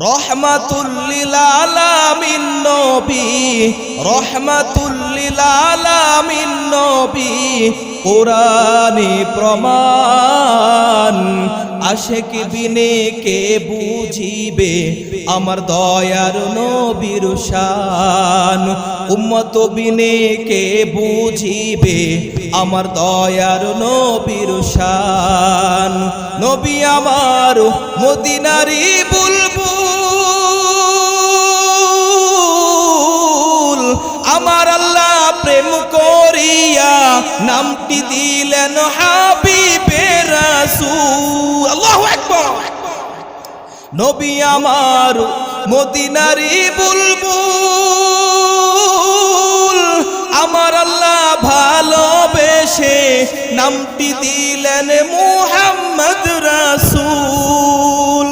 রহমাতুল লিল আলামিন নবী, রহমাতুল লিল আলামিন নবী, কোরআনে প্রমাণ। আশিক বিনে কে বুঝিবে আমার দয়ার নবীর শান, উম্মত বিনে কে বুঝিবে আমার দয়ার নবীর শান। নবী আমার মদিনারি বুলবুল, আমার আল্লাহ প্রেম করিয়া নামটি দিলেন হাবিবে রাসূল। আল্লাহু আকবার। নবী আমার মদিনারি বুলবুল, আমার আল্লাহ ভালোবেসে নামটি দিলেন মুহাম্মদ রাসূল।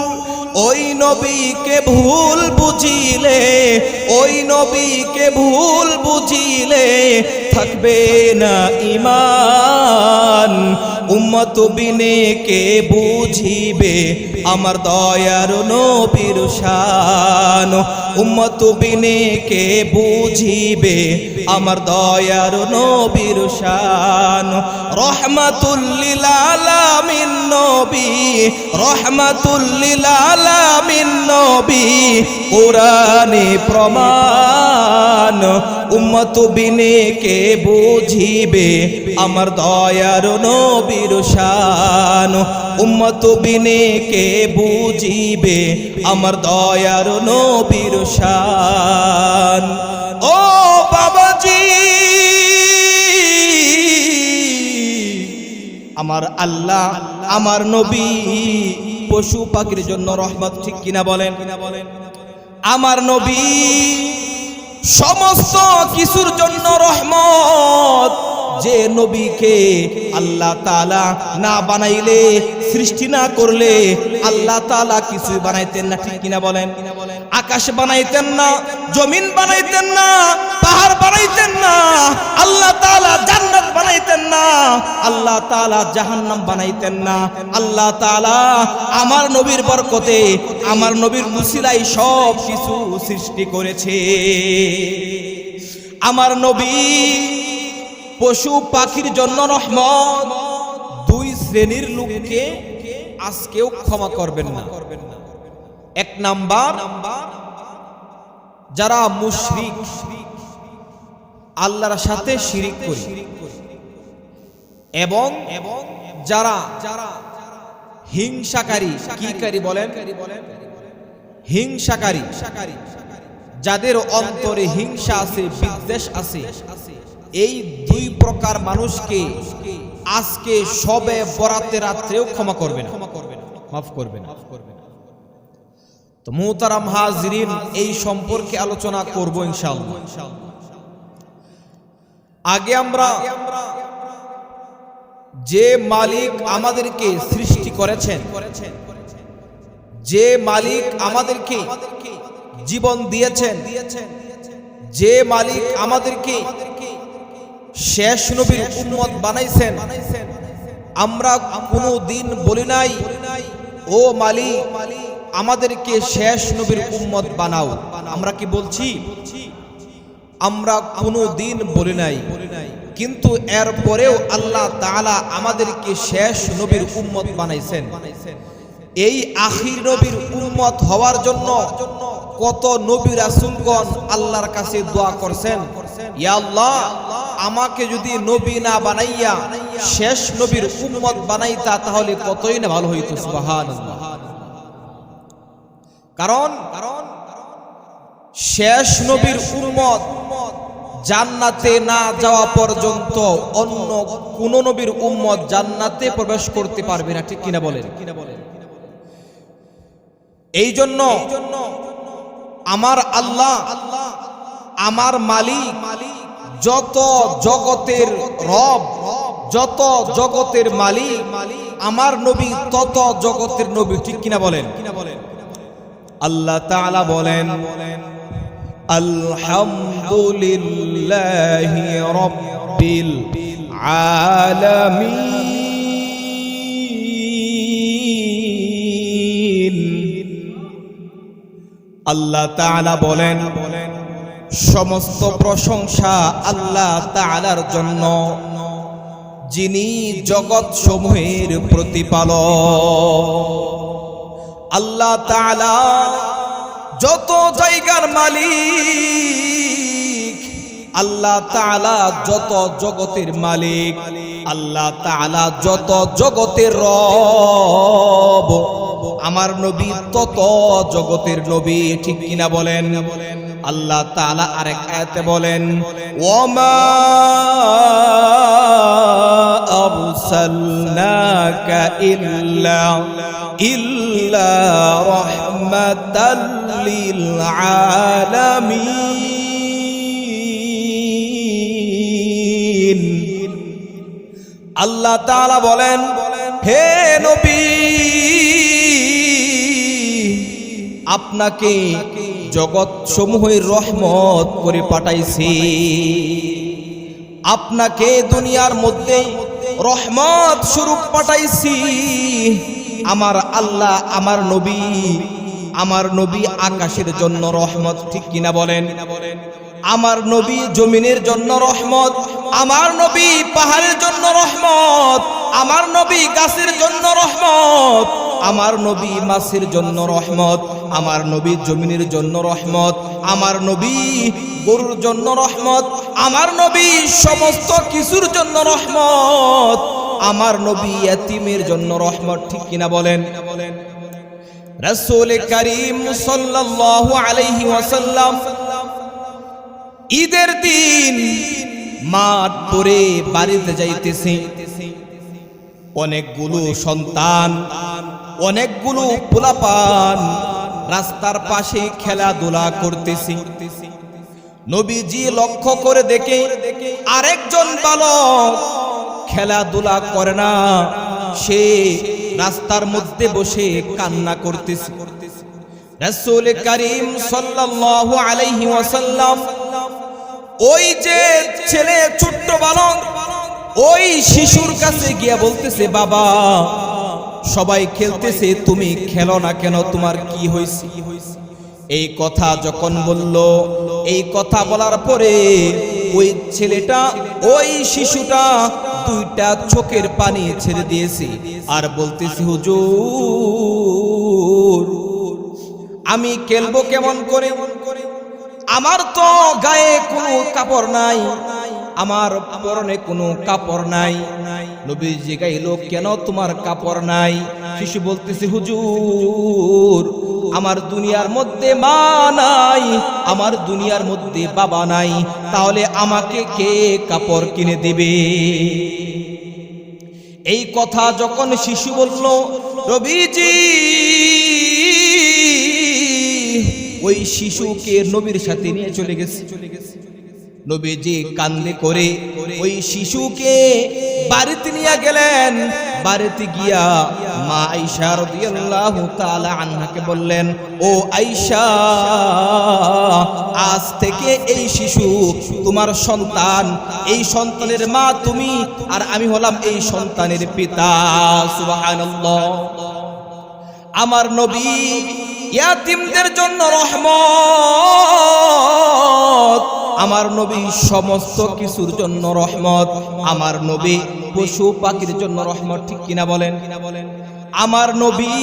ওই নবীকে ভুল বুঝিলে, ওই নবীকে ভুল বুঝিলে থাকবে না ঈমান। উম্মত বিনে কে বুঝিবে আমার দয়ার নবীর শান, উম্মত বিনে কে বুঝিবে আমার দয়ার নবীর শান। রহমাতুল লিল আলামিন নবী, রহমাতুল লিল আলামিন নবী, কোরআনে প্রমাণ। উম্মত বিনে কে বুঝিবে আমার দয়ার নবীর শান, উম্মত বিনে কে বুঝিবে আমার দয়ার নবীর শান। ও বাবাজি, আমার আল্লাহ আমার নবী পশু পাখির জন্য রহমত, ঠিক কিনা বলেন? আমার নবী সমস্ত কিছুর জন্য রহমত। যে নবীকে আল্লাহ তাআলা না বানাইলে, সৃষ্টি না করলে আল্লাহ তাআলা কিছু বানাইতেন না, ঠিক কিনা বলেন? আকাশ বানাইতেন না, জমিন বানাইতেন না, পাহাড় বানাইতেন না, আল্লাহ তাআলা জান্নাত বানাইতেন না, আল্লাহ তাআলা জাহান্নাম বানাইতেন না। আল্লাহ তাআলা আমার নবীর বরকতে, আমার নবীর উসিলায় সব কিছু সৃষ্টি করেছে। আমার নবী পশু পাখির জন্য রহমত। দুই শ্রেণীর লোককে আজকেও ক্ষমা করবেন না। এক নাম্বার, যারা মুশরিক, আল্লাহর সাথে শিরিক করে, এবং যারা হিংসাকারী, কিকারী বলেন, হিংসাকারী, যাদের অন্তরে হিংসা আছে, বিদ্বেষ আছে, এই দুই প্রকার মানুষকে আজকে সবে বরাতের রাত্রেও ক্ষমা করবে না, মাফ করবে না। তো মুহতারাম হাজিরিন, এই সম্পর্কে আলোচনা করব ইনশাআল্লাহ। আগে আমরা যে মালিক আমাদেরকে সৃষ্টি করেছেন, যে মালিক আমাদেরকে জীবন দিয়েছেন, যে মালিক আমাদেরকে শেষ নবীর উম্মত বানাইছেন, আমরা কোনো দিন বলি নাই ও মালিক আমাদেরকে শেষ নবীর উম্মত বানাও। আমরা কি বলছি? আমরা কোনো দিন বলি নাই, কিন্তু এরপরেও আল্লাহ তাআলা আমাদেরকে শেষ নবীর উম্মত বানাইছেন। এই আখির নবীর উম্মত হওয়ার জন্য কত নবী রাসূলগণ আল্লাহর কাছে দোয়া করছেন, ইয়া আল্লাহ আমাকে যদি নবী না বানাইয়া শেষ নবীর উম্মত বানাইতা তাহলে কতই না ভালো হইতো। সুবহানাল্লাহ। কারণ শেষ নবীর উম্মত জান্নাতে না যাওয়া পর্যন্ত অন্য কোন নবীর উম্মত জান্নাতে প্রবেশ করতে পারবে না, ঠিক কিনা বলেন? এই জন্য আমার আল্লাহ, আমার মালিক, যত জগতের রব, যত জগতের মালিক, আমার নবী তত জগতের নবী, ঠিক কিনা বলেন? আল্লাহ তাআলা বলেন, আলহামদুলিল্লাহি রাব্বিল আলামিন। আল্লাহ তাআলা বলেন, সমস্ত প্রশংসা আল্লাহ তাআলার জন্য, যিনি জগৎ সমূহের প্রতিপালক। আল্লাহ তাআলা যত জায়গার মালিক, আল্লাহ তাআলা যত জগতের মালিক, আল্লাহ তাআলা যত জগতের রব, আমার নবী তত জগতের নবী। ঠিক কিনা বলেন? আল্লাহ তাআলা আরেক আয়াতে বলেন, ওয়ামা আরসালনাকা ইল্লা রাহমাতাল লিল আলামিন। আল্লাহ তাআলা বলেন, হে নবী, আপনাকে জগৎ সমূহের রহমত করে পাঠাইছি, আপনাকে দুনিয়ার মধ্যে রহমত স্বরূপ পাঠাইছি। আমার আল্লাহ, আমার নবী আকাশের জন্য রহমত। ঠিক কিনা বলেন? আমার নবী জমিনের জন্য রহমত, আমার নবী পাহাড়ের জন্য রহমত, আমার নবী গাছের জন্য রহমত, আমার নবী মাছের জন্য রহমত, আমার নবী জমিনের জন্য রহমত, আমার নবী গরুর জন্য রহমত, আমার নবী সমস্ত কিছুর জন্য রহমত, আমার নবী ইয়াতীমের জন্য রহমত। ঠিক কিনা বলেন? রাসূল করিম সাল্লাল্লাহু আলাইহি ওয়াসাল্লাম ঈদের দিন মাঠ পরে বাড়িতে যাইতেছে। অনেকগুলো সন্তান, অনেকগুলো পোলাপান রাস্তার পাশে খেলাধুলা করতেছে। নবীজি লক্ষ্য করে দেখে আরেকজন বালক খেলাধুলা করে না, সে রাস্তার মধ্যে বসে কান্না করতেছে। রাসূল করিম সাল্লাল্লাহু আলাইহি ওয়াসাল্লাম ওই যে ছেলে, ছোট্ট বালক, ওই শিশুর কাছে গিয়ে বলতেছে, বাবা, সবাই খেলতেছে, তুমি খেলো না কেন? তোমার কি হয়েছে? এই কথা যখন বলল, এই কথা বলার পরে ওই ছেলেটা, ওই শিশুটা দুইটা চোখের পানি ছেড়ে দিয়েছে আর বলতেছে, হুজুর, আমি খেলবো কেমন করে? আমার তো গায়ে কোনো কাপড় নাই, আমার পরনে কোনো কাপড় নাই। নবী জিজ্ঞাসা, কেন তোমার কাপড় নাই? শিশু বলতেছে, হুজুর, আমার দুনিয়ার মধ্যে মা নাই, আমার দুনিয়ার মধ্যে বাবা নাই, তাহলে আমাকে কে কাপড় কিনে দিবে? এই কথা যখন শিশু বলল, নবীজি ওই শিশুকে নবীর সাথে নিয়ে চলে গেছে। নবীজি কান্দে করে ওই শিশুকে বাড়িতে নিয়ে গেলেন। বাড়িতে গিয়া মা আয়েশা রাদিয়াল্লাহু তাআলা আনহাকে বললেন, ও আয়েশা, আজ থেকে এই শিশু তোমার সন্তান, এই সন্তানের মা তুমি, আর আমি হলাম এই সন্তানের পিতা। সুবহানাল্লাহ। আমার নবী ইয়াতীমদের জন্য রহমত, আমার নবী সমস্ত কিছুর জন্য রহমত, আমার নবী পশু পাখির জন্য রহমত। ঠিক কিনা বলেন? আমার নবী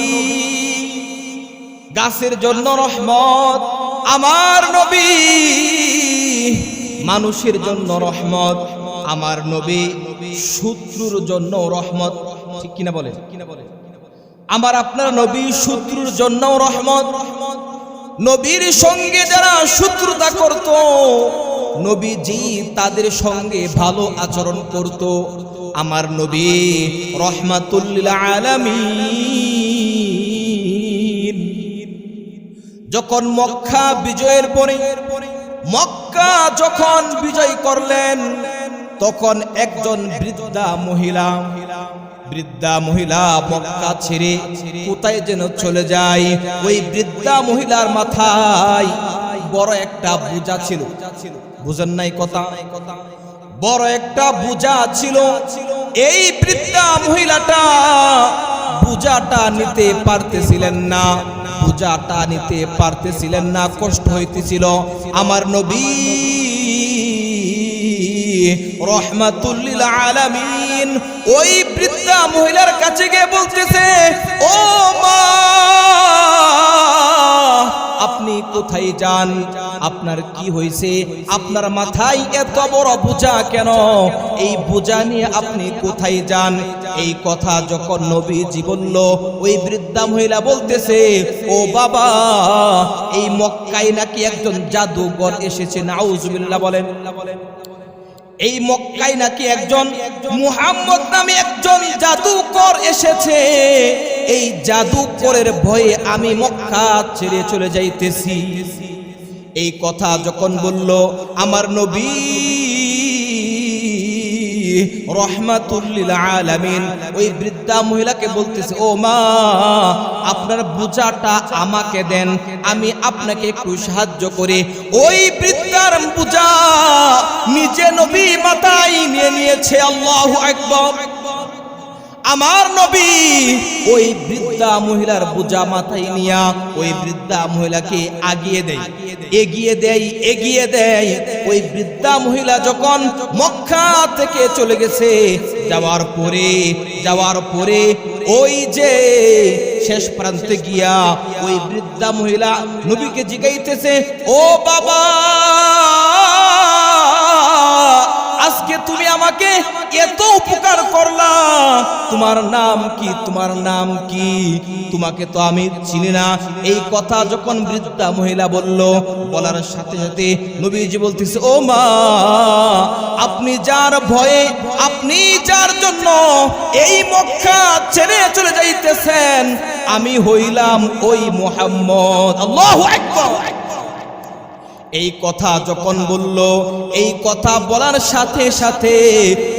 গাছের জন্য রহমত, আমার নবী মানুষের জন্য রহমত, আমার নবী শত্রুর জন্য রহমত। ঠিক কিনা বলেন? আমার আপনার নবী শত্রুর জন্য রহমত। নবীর সঙ্গে যারা শত্রুতা করত, নবীজি তাদের সঙ্গে ভালো আচরণ করত। আমার নবী রহমাতুল লিল আলামিন। যখন মক্কা বিজয়ের পরে, মক্কা যখন বিজয় করলেন, তখন একজন বৃদ্ধা মহিলা মক্কা ছেড়ে কোথায় যেন চলে যায়। ওই বৃদ্ধা মহিলার মাথায় বড় একটা বোঝা ছিল। বুঝেন নাই কথা? বড় একটা বোঝা ছিল। এই বৃদ্ধা মহিলাটা বোঝাটা নিতে পারতেছিলেন না। বোঝাটা নিতে পারতেছিলেন না, কষ্ট হইতেছিল। আমার নবী রহমাতুল লিল আলামিন ওই বৃদ্ধা মহিলার কাছে গিয়ে বলতেছে, ও মা, আপনি কোথায় যান? আপনার কি হয়েছে? আপনার মাথায় এত বড় বোঝা কেন? এই বোঝা নিয়ে আপনি কোথায় যান? এই কথা যখন নবীজি বলল, ওই বৃদ্ধা মহিলা বলতেছে, ও বাবা, এই মক্কায় নাকি একজন জাদুকর এসেছে। নাউজুবিল্লাহ বলেন। এই মক্কায় নাকি একজন মুহাম্মদ নামে একজন জাদুকর এসেছে। এই জাদুকরের ভয়ে আমি মক্কা ছেড়ে চলে যাইতেছি। এই কথা যখন বলল, আমার নবী রহমাতুল লিল আলামিন ওই বৃদ্ধা মহিলাকে বলতেছে, ও মা, আপনার বোঝাটা আমাকে দেন, আমি আপনাকে একটু সাহায্য করি। ওই বৃদ্ধার বোঝা নিজে নবী মাথায় নিয়ে নিয়েছে। আল্লাহু আকবার। আমার নবী ওই বৃদ্ধা মহিলার বোঝা মাথায় নিয়া ওই বৃদ্ধা মহিলাকে এগিয়ে দেয়। ওই বৃদ্ধা মহিলা যখন মক্কা থেকে চলে গেছে, যাওয়ার পরে ওই যে শেষ প্রান্তে গিয়া ওই বৃদ্ধা মহিলা নবীকে জিজ্ঞাইতেছে, ও বাবা, আজকে তুমি আমাকে এত উপকার করলা, তোমার নাম কি? তোমার নাম কি? তোমাকে তো আমি চিনি না। এই কথা যখন বৃদ্ধা মহিলা বলার সাথে সাথে নবীজি বলতেছে, ও মা, আপনি যার ভয়ে, আপনি যার জন্য এই মক্কা ছেড়ে চলে যাইতেছেন, আমি হইলাম ওই মুহাম্মদ। আল্লাহু আকবার। এই কথা যখন বলল, এই কথা বলার সাথে সাথে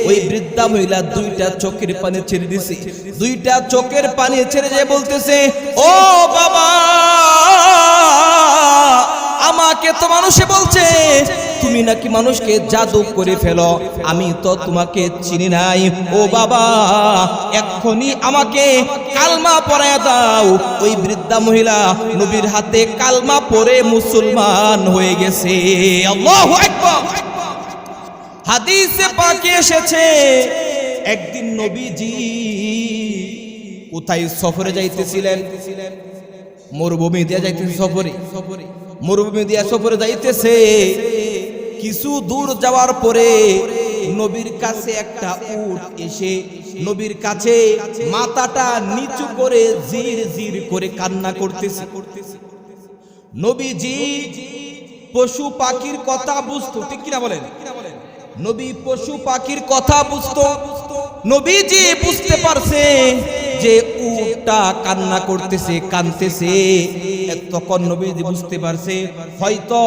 ওই বৃদ্ধা মহিলা দুইটা চোখের পানি ছেড়ে দিছে। দুইটা চোখের পানি ছেড়ে যে বলতেছে, ও বাবা, আমাকে তো মানুষে বলছে তুমি নাকি মানুষকে জাদু করে ফেলো, আমি তো তোমাকে চিনি নাই। ও বাবা, এক্ষুনি আমাকে কালমা পড়ায় দাও। ওই বৃদ্ধা মহিলা নবীর হাতে কালমা পড়ে মুসলমান হয়ে গেছে। আল্লাহু আকবার। হাদিসে পাকে এসেছে, একদিন নবীজি কোথায় সফরে যাইতেছিলেন? মরুভূমি দিয়ে যাইতেছে মরুভূমি দিয়ে সফরে যাইতেছে। কিছু দূর যাওয়ার পরে নবীর কাছে একটা উট এসে নবীর কাছে মাথাটা নিচু করে জির জির করে কান্না করতেছে। নবীজি পশু পাখির কথা বুঝতো, ঠিক কিনা বলেন? নবী পশু পাখির কথা বুঝতো। নবীজি বুঝতে পারছে যে উটটা কান্না করতেছে, কাঁদতেছে। তখন নবীজি বুঝতে পারছে হয়তো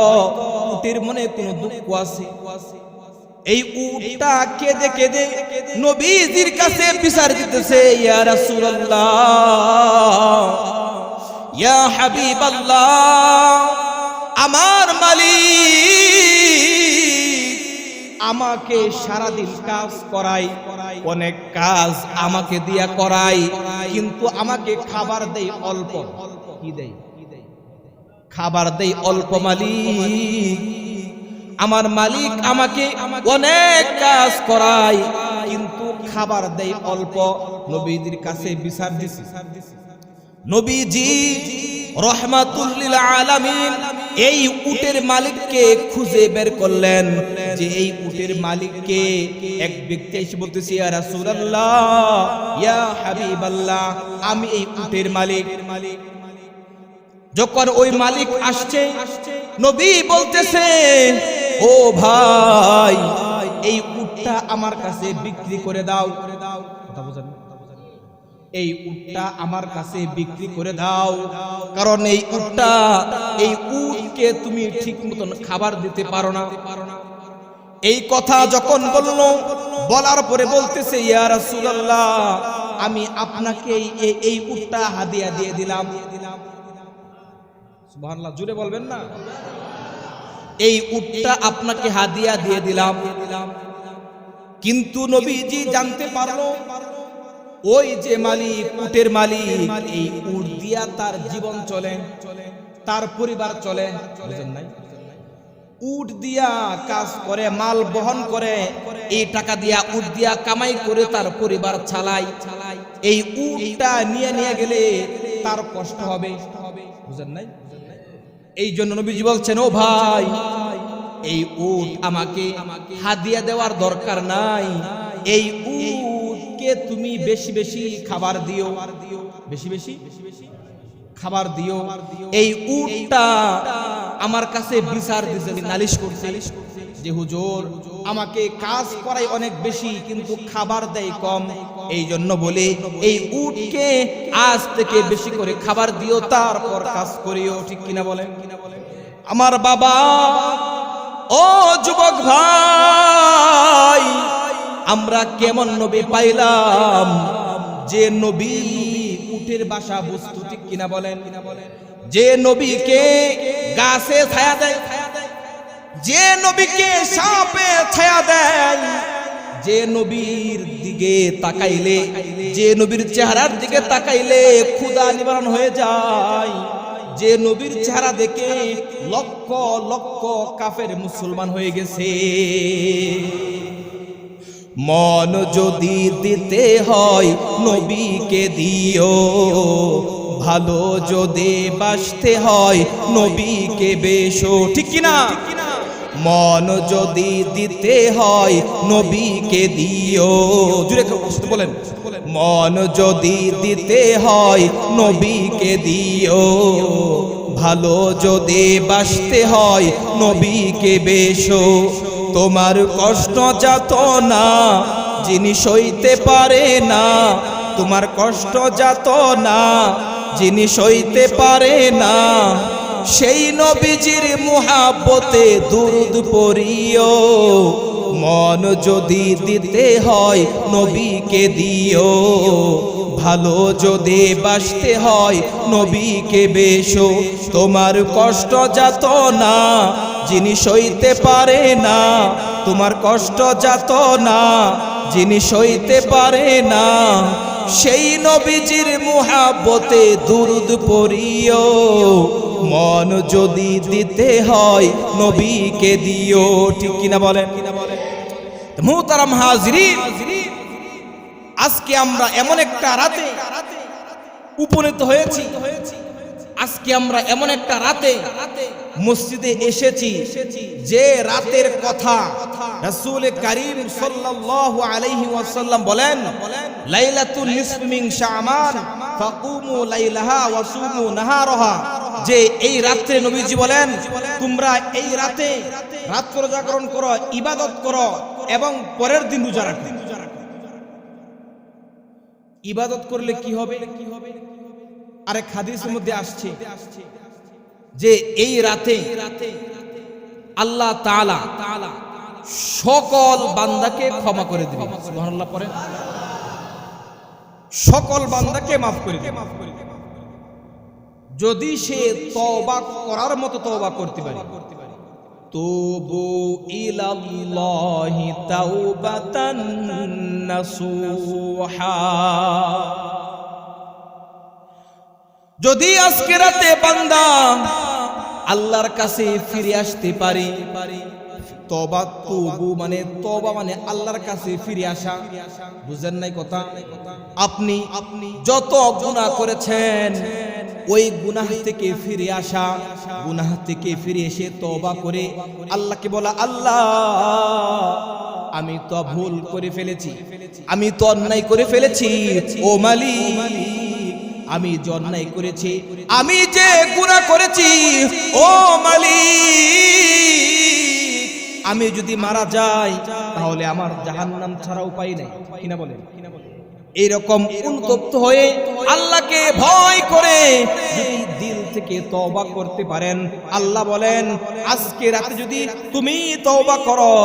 উটের মনে কোনো দুঃখ আছে। এই উটটা কেঁদে কেঁদে নবীজির কাছে বিচার দিতেছে, ইয়া রাসূলুল্লাহ, ইয়া হাবিবাল্লাহ, আমার মালিক আমাকে সারাদিন কাজ করায়, অনেক কাজ আমাকে দিয়া করায়, কিন্তু আমাকে খাবার দেয় অল্প। কি দেয়? খাবার দেয় অল্প। মালিক, আমার মালিক আমাকে অনেক কাজ করায়, কিন্তু খাবার দেয় অল্প। নবীজির কাছে বিচার দিছে। নবীজি রহমাতুল লিল আলামিন এই উটের মালিককে খুঁজে বের করলেন, যে এই উটের মালিককে। এক ব্যক্তি এসে বলতেছে, ইয়া রাসূলুল্লাহ, ইয়া হাবিবাল্লাহ, আমি এই উটের মালিক। যখন ওই মালিক আসছে, নবী বলতেছে, ও ভাই, এই উটটা আমার কাছে বিক্রি করে দাও। কথা বুঝেন? এই উটটা আমার কাছে বিক্রি করে দাও, কারণ এই উটকে তুমি ঠিক মতন খাবার দিতে পারো না। এই কথা যখন বলার পরে বলতেছে, ইয়া রাসূলুল্লাহ, আমি আপনাকে এই উটটা হাদিয়া দিয়ে দিলাম। সুবহানাল্লাহ, জোরে বলবেন না? এই উটটা আপনাকে হাদিয়া দিয়ে দিলাম। কিন্তু নবীজি জানতে পারলো ওই যে মালিক, উটের মালিক, এই উট দিয়া তার জীবন চলে, তার পরিবার চলে। বুঝেন নাই? উট দিয়া কাজ করে, মাল বহন করে, এই টাকা দিয়া উট দিয়া কামাই করে তার পরিবার চালায়। এই উটটা নিয়ে নিয়ে গেলে তার কষ্ট হবে। বুঝেন নাই? এই জন্য নবীজি বলছেন, ও ভাই, এই উট আমাকে হাদিয়া দেওয়ার দরকার নাই, এই উটকে তুমি বেশি বেশি খাবার দিও, বেশি বেশি খাবার দিও। এই উটটা আমার কাছে বিচার দিতে, নালিশ করছে যে হুজুর আমাকে কাজ করায় অনেক বেশি কিন্তু খাবার দেয় কম, এই জন্য বলে এই উটকে আজ থেকে বেশি করে খাবার দিও, তারপর কাজ করিও। ঠিক কিনা বলেন? আমার বাবা, ও যুবক ভাই, আমরা কেমন নবী পাইলাম যে নবী উটের বাসা বুঝতো। ঠিক কিনা বলেন? যে নবীকে গাছে ছায়া দেয়, যে নবীকে সাপে ছায়া দেয়, যে নবীর দিকে তাকাইলে, যে নবীর চেহারার দিকে তাকাইলে ক্ষুধা নিবারণ হয়ে যায়, যে নবীর চেহারা দেখে লক্ষ লক্ষ কাফের মুসলমান হয়ে গেছে। মন যদি দিতে হয় নবীকে দিও, ভালো যদি বাসতে হয় নবীকে বেশো। ঠিক কিনা? মন যদি দিতে হয় নবীকে দিও, জুড়ে বলেন, মন যদি দিতে হয় নবীকে দিও, ভালো যদি বাসতে হয় নবীকে বেশো। তোমার কষ্ট যাত না যিনি সইতে পারে না, তোমার কষ্ট যাত না যিনি সইতে পারে না, সেই নবীজির মুহাব্বতে দুরুদ পড়িও। মন যদি দিতে হয় নবীকে দিও, ভালো যদি বাসতে হয় নবীকে বেশো। তোমার কষ্ট যাত না যিনি সইতে পারে না, তোমার কষ্ট যাত না যিনি সইতে পারে না, সেই নবীজির মুহাব্বতে দুরুদ পড়িও। মন যদি দিতে হয় নবীকে দিও। ঠিক কিনা বলেন? মুহতারাম হাজিরিন, আজকে আমরা এমন একটা রাতে উপনীত হয়েছি, আজকে আমরা এমন একটা রাতে মসজিদে এসেছি যে রাতের কথা রাসূল করিম সাল্লাল্লাহু আলাইহি ওয়াসাল্লাম বলেন, লাইলাতুল নিসফ মিন শাবান ফাকুমু লাইলাহা ওয়া সুমু নাহারাহা। যে এই রাতে নবীজি বলেন, তোমরা এই রাতে রাত্র জাগরণ করো, ইবাদত করো এবং পরের দিন রোজা রাখো। ইবাদত করলে কি হবে? আরেক হাদিসের মধ্যে আসছে যে এই রাতে আল্লাহ তাআলা সকল বান্দাকে ক্ষমা করে দিবেন। সুবহানাল্লাহ পড়েন। সকল বান্দাকে মাফ করে দিবেন যদি সে তওবা করার মতো তওবা করতে পারে। তুবু ইলাল্লাহি তাওবাতান নাসুহা। যদি আজকে রাতে বান্দা আল্লাহর কাছে ফিরে আসতে পারে, তওবা, তুবু মানে তওবা মানে আল্লাহর কাছে ফিরে আসা। বুঝেন নাই কথা? আপনি যত গুনাহ করেছেন ওই গুনাহ থেকে ফিরে আসা, গুনাহ থেকে ফিরে এসে তওবা করে আল্লাহকে বলা, আল্লাহ আমি তো ভুল করে ফেলেছি, আমি তো অন্যায় করে ফেলেছি, ও মালিক আমি যে অন্যায় করেছি, আমি যে গুনাহ করেছি, ও মালিক আমি যদি মারা যাই তাহলে আমার জাহান্নাম ছাড়া উপায় নাই। কিনা বলেন? এরকম উন্মুক্ত হয়ে আল্লাহকে ভয় করে যদি দিল থেকে তওবা করতে পারেন, আল্লাহ বলেন আজকে রাতে যদি তুমি তওবা করো,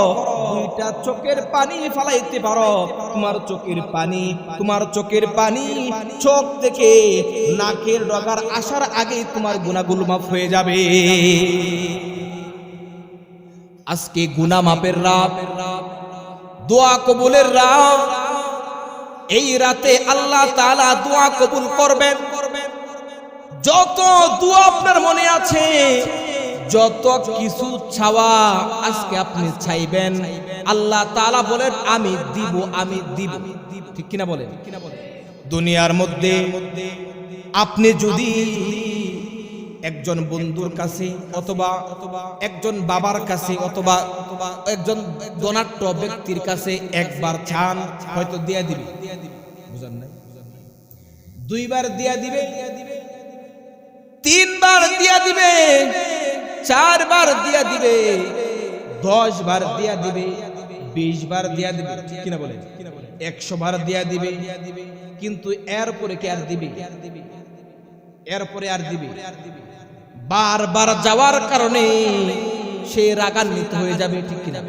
দুইটা চোখের পানি ফলাইতে পারো, তোমার চোখের পানি চোখ থেকে নাকের ডগার আসার আগে তোমার গুনাহগুলো মাফ হয়ে যাবে। আজকে গুনাহ মাপের রাত, দোয়া কবুলের রাত। এই রাতে আল্লাহ তাআলা দোয়া কবুল করবেন। যত দোয়া আপনার মনে আছে, যত কিছু চাওয়া আজকে আপনি চাইবেন, আল্লাহ তাআলা বলেন আমি দিব, আমি দিব। ঠিক কিনা বলেন? দুনিয়ার মধ্যে আপনি যদি একজন বন্ধুর কাছে অথবা একজন বাবার কাছে অথবা একজন ধনাঢ্য ব্যক্তির কাছে একবার চান, হয়তো দিয়া দিবে, বুঝেন নাই? দুইবার দিয়া দিবে, তিনবার দিয়া দিবে, চারবার দিয়া দিবে, 10 বার দিয়া দিবে, 20 বার দিয়া দিবে। ঠিক কিনা বলেন? 100 বার দিয়া দিবে, কিন্তু এরপরে কি আর দিবে? এরপরে আর দিবে? বারবার যাওয়ার কারণে সে রাগান্বিত হয়ে যাবে। ঠিক কিনা?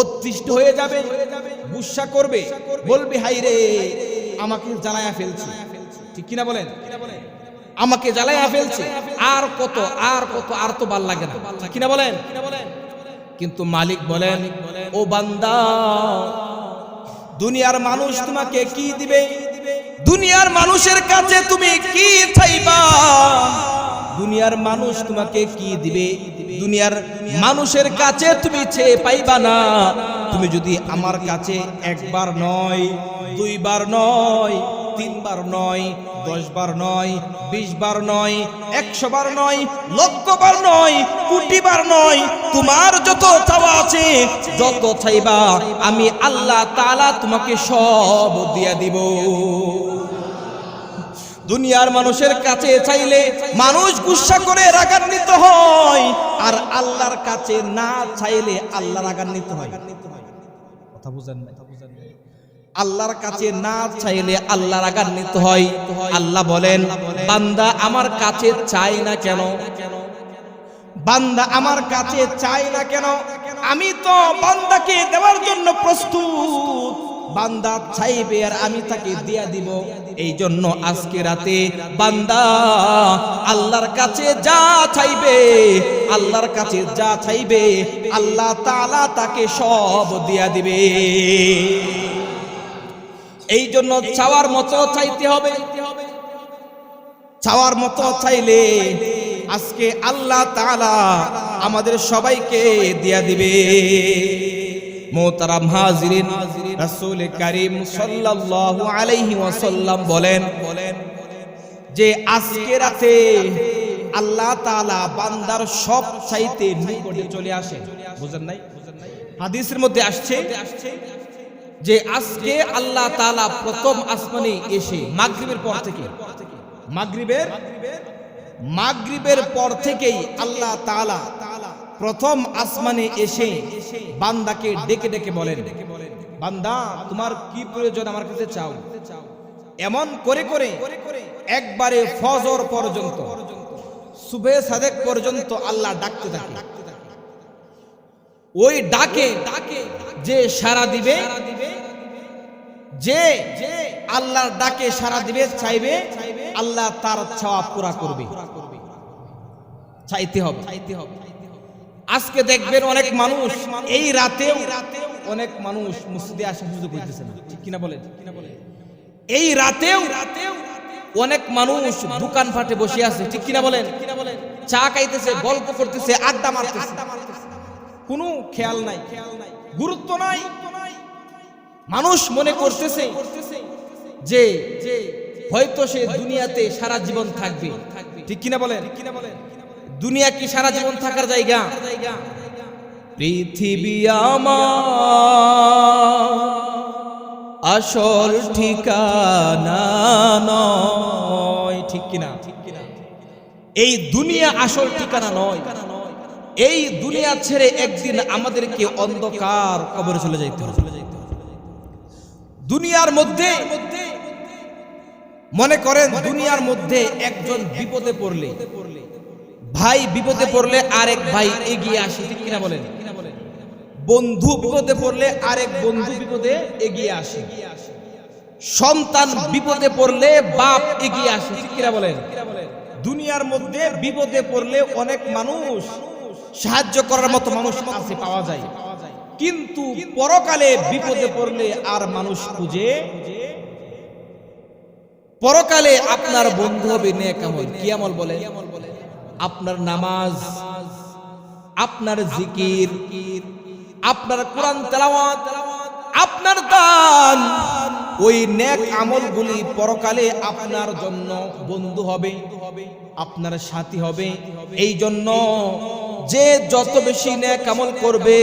অতিষ্ঠ হয়ে যাবে, গুসা করবে, বলবে হাই রে আমাকে জ্বালায়া ফেলছে। ঠিক কিনা বলেন? আমাকে জ্বালায়া ফেলছে, আর কত আর কত, আর তো ভাল লাগে না। ঠিক কিনা বলেন? কিন্তু মালিক বলেন, ও বান্দা, দুনিয়ার মানুষ তোমাকে কি দিবে? দুনিয়ার মানুষের কাছে তুমি কি চাইবা? দুনিয়ার মানুষ তোমাকে কি দিবে? দুনিয়ার মানুষের কাছে তুমি চেয়ে পাইবা না। তুমি যদি আমার কাছে একবার নয়, দুইবার নয়, তিনবার নয়, 10 বার নয়, 20 বার নয়, 100 বার নয়, লক্ষ বার নয়, কোটি বার নয়, তোমার যত চাওয়া আছে, যত চাইবা, আমি আল্লাহ তাআলা তোমাকে সব দিয়া দিব। দুনিয়ার মানুষের কাছে চাইলে মানুষ গুসা করে রাগান্বিত হয়, আর আল্লাহর কাছে না চাইলে আল্লাহ রাগান্বিত হয়। কথা বুঝেন না? আল্লাহর কাছে না চাইলে আল্লাহ রাগান্বিত হয়। আল্লাহ বলেন, বান্দা আমার কাছে চাই না কেন? বান্দা আমার কাছে চাই না কেন? আমি তো বান্দাকে দেওয়ার জন্য প্রস্তুত। বান্দা চাইবে আর আমি তাকে দিয়া দিব। এই জন্য আজকে রাতে বান্দা আল্লাহর কাছে যা চাইবে, আল্লাহর কাছে যা চাইবে, আল্লাহ তাআলা তাকে সব দিয়া দিবে। এই জন্য চাওয়ার মতো চাইতে হবে। চাওয়ার মতো চাইলে আজকে আল্লাহ তাআলা আমাদের সবাইকে দিয়া দিবে। মোহতারাম হাজিরিন, রাসূল করিম সাল্লাল্লাহু আলাইহি ওয়াসাল্লাম বলেন যে আজকে রাতে আল্লাহ তাআলা বান্দার সব চাইতে নিকটে চলে আসে। বুঝেন নাই? হাদিসের মধ্যে আসছে যে আজকে আল্লাহ তাআলা প্রথম আসমানে এসে মাগরিবের পর থেকে, মাগরিবের পর থেকেই আল্লাহ তাআলা প্রথম আসমানে এসে বান্দাকে ডেকে ডেকে বলেন, বান্দা তোমার কি প্রয়োজন আমার কাছে চাও। এমন করে করে একবারে ফজর পর্যন্ত, সুবহে সাদেক পর্যন্ত আল্লাহ ডাকতে থাকে। ওই ডাকে যে সাড়া দিবে, যে আল্লাহর ডাকে সাড়া দিবে, চাইবে, আল্লাহ তার চাওয়া পুরা করবে। চাইতে হবে। আজকে দেখবেন অনেক মানুষ এই রাতেও অনেক মানুষ মসজিদে আসে সুযোগ হইতেছে না। ঠিক কিনা বলেন? এই রাতেও অনেক মানুষ দোকান ফাটে বসে আছে। ঠিক কিনা বলেন? চা খাইতেছে, গল্প করতেছে, আড্ডা মারতেছে, কোনো খেয়াল নাই, গুরুত্ব নাই। মানুষ মনে করতেছে যে হয়তো সে দুনিয়াতে সারা জীবন থাকবে। ঠিক কিনা বলেন? দুনিয়া কি সারা জীবন থাকার জায়গা? পৃথিবী আমার আসল ঠিকানা নয়। ঠিক কিনা? এই দুনিয়া আসল ঠিকানা নয়। এই দুনিয়া ছেড়ে একদিন আমাদেরকে অন্ধকার কবরে চলে যাইতে হবে। দুনিয়ার মধ্যে মনে করেন, দুনিয়ার মধ্যে একজন বিপদে পড়লে, ভাই বিপদে পড়লে আরেক ভাই এগিয়ে আসে। ঠিক কিনা বলেন? বন্ধু বিপদে পড়লে আরেক বন্ধু বিপদে এগিয়ে আসে। সন্তান বিপদে পড়লে বাপ এগিয়ে আসে। ঠিক কিনা বলেন? দুনিয়ার মধ্যে বিপদে পড়লে অনেক মানুষ, সাহায্য করার মতো মানুষ আছে, পাওয়া যায়। কিন্তু পরকালে বিপদে পড়লে আর মানুষ খুঁজে পরকালে আপনার বন্ধু হবে নেক আমল। কি আমল বলে? আপনার নামাজ, আপনার জিকির, আপনার কোরআন তেলাওয়াত, আপনার দান, ওই নেক আমলগুলি পরকালে আপনার জন্য বন্ধু হবে, আপনার সাথী হবে। এই জন্য যে যত বেশি নেক আমল করবে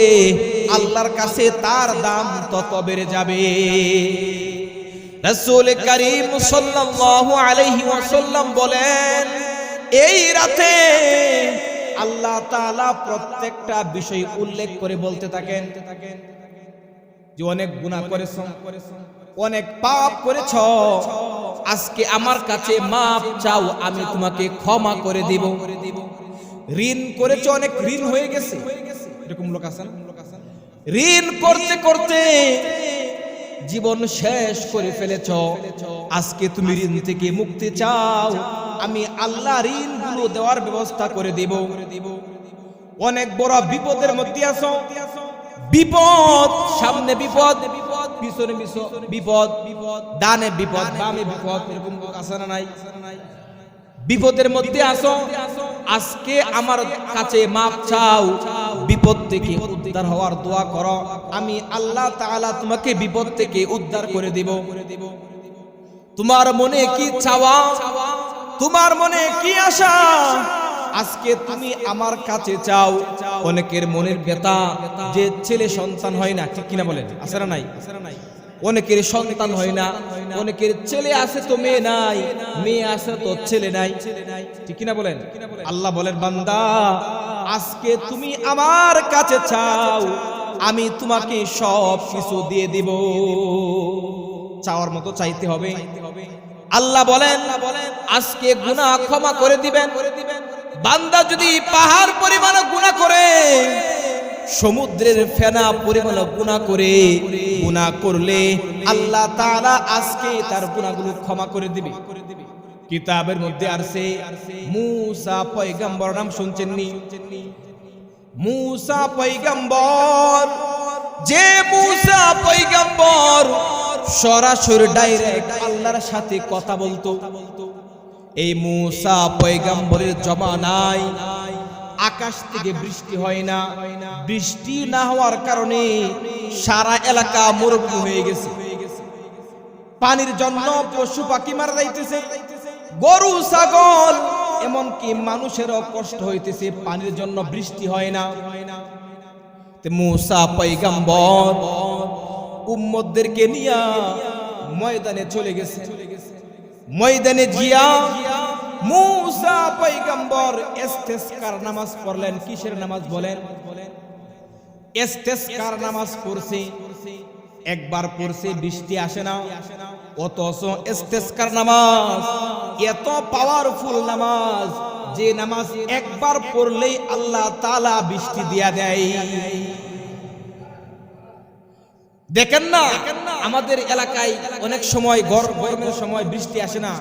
আল্লাহর কাছে তার দাম তত বেড়ে যাবে। রাসূল করিম সাল্লাল্লাহু আলাইহি ওয়াসাল্লাম বলেন, এই রাতে আল্লাহ তাআলা প্রত্যেকটা বিষয় উল্লেখ করে বলতে থাকেন যে অনেক গুনাহ করেছো, অনেক পাপ করেছো, আজকে আমার কাছে মাপ চাও, আমি তোমাকে ক্ষমা করে দিব। ঋণ করেছো, অনেক ঋণ হয়ে গেছে, এরকম লোক আছে না? ঋণ করতে করতে জীবন শেষ করে ফেলেছো, আজকে তুমি ঋণ থেকে মুক্তি চাও, আমি আল্লাহ ঋণগুলো দেওয়ার ব্যবস্থা করে দিব। অনেক বড় বিপদের মধ্যে আছো, বিপদ, সামনে বিপদ, পিছনে বিপদ, ডানে বিপদ, বামে বিপদ, এরকম আছে না নাই? বিপদের মধ্যে আছো, আজকে আমার কাছে মাপ চাও, বিপদ থেকে উদ্ধার হওয়ার দোয়া করো, আমি আল্লাহ তাআলা তোমাকে বিপদ থেকে উদ্ধার করে দিব। তোমার মনে কি চাওয়া, তোমার মনে কি আশা, আজকে তুমি আমার কাছে চাও। অনেকের মনের ব্যথা যে ছেলে সন্তান হয় না, ঠিক কিনা বলেন? আছে না নাই? অনেকের সন্তান হয় না, অনেকের ছেলে আছে তো মেয়ে নাই, মেয়ে আছে তো ছেলে নাই, ঠিক কিনা বলেন? আল্লাহ বলেন, বান্দা আজকে তুমি আমার কাছে চাও, আমি তোমাকে সব কিছু দিয়ে দিব। চাওয়ার মতো চাইতে হবে। আল্লাহ বলেন আজকে গুনাহ ক্ষমা করে দিবেন। বান্দা যদি পাহাড় পরিমাণ গুনাহ করে, সমুদ্রের ফেনা পরিমাণ গুনাহ করে, গুনাহ করলে আল্লাহ তাআলা আজকে তার গুনাহগুলো ক্ষমা করে দিবে। কিতাবের মধ্যে আছে মূসা পয়গম্বর, নাম শুনছেননি? মূসা পয়গম্বর, যে মূসা পয়গম্বর সরাসরি ডাইরেক্ট আল্লাহর সাথে কথা বলতো, এই মূসা পয়গম্বরের জমানায় আকাশ থেকে বৃষ্টি হয় না। বৃষ্টি না হওয়ার কারণে সারা এলাকা মরুভূমি হয়ে গেছে। পানির জন্য পশু পাখি মারা যাইতেছে, গরু ছাগল, এমনকি মানুষেরও কষ্ট হইতেছে, পানির জন্য বৃষ্টি হয় না। মূসা পয়গম্বর উম্মতদেরকে নিয়ে ময়দানে চলে গেছে। ময়দানে জিয়া মূসা পয়গম্বর ইস্তেসকার নামাজ পড়লেন। কিসের নামাজ বলেন? ইস্তেসকার নামাজ পড়ছে। একবার পড়ছে, বৃষ্টি আসে না, অথচ ইস্তেসকার নামাজ এত পাওয়ারফুল নামাজ, যে নামাজ একবার পড়লেই আল্লাহ তাআলা বৃষ্টি দিয়া দেয়। দেখেন না, আমাদের এলাকায় অনেক সময় গরমের সময় বৃষ্টি আসে না,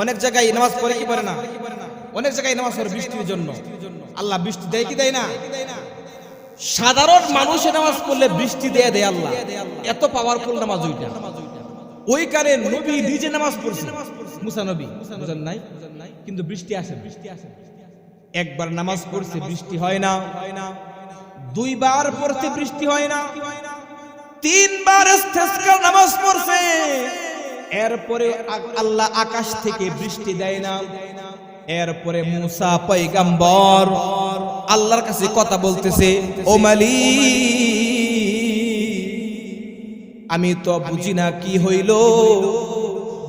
অনেক জায়গায় নামাজ পড়ে কি পড়ে না, অনেক জায়গায় নামাজ পড়ে বৃষ্টির জন্য। আল্লাহ বৃষ্টি দেয় কি দেয় না? সাধারণ মানুষের নামাজ পড়লে বৃষ্টি দেয় আল্লাহ, এত পাওয়ারফুল নামাজ ওইটা। ওইখানে নবী নিজে নামাজ পড়ছে, মুসা নবী, বুঝেন নাই? কিন্তু বৃষ্টি আসে। একবার নামাজ পড়ছে, বৃষ্টি হয় না। দুইবার পড়তে বৃষ্টি হয় না। তিনবার ইস্তেসকার নামাজ পড়ছে, এরপরে আল্লাহ আকাশ থেকে বৃষ্টি দেয় না। এরপরে মূসা পয়গম্বর আল্লাহর কাছে কথা বলতেছে, ও মালিক, আমি তো বুঝি না কি হইল,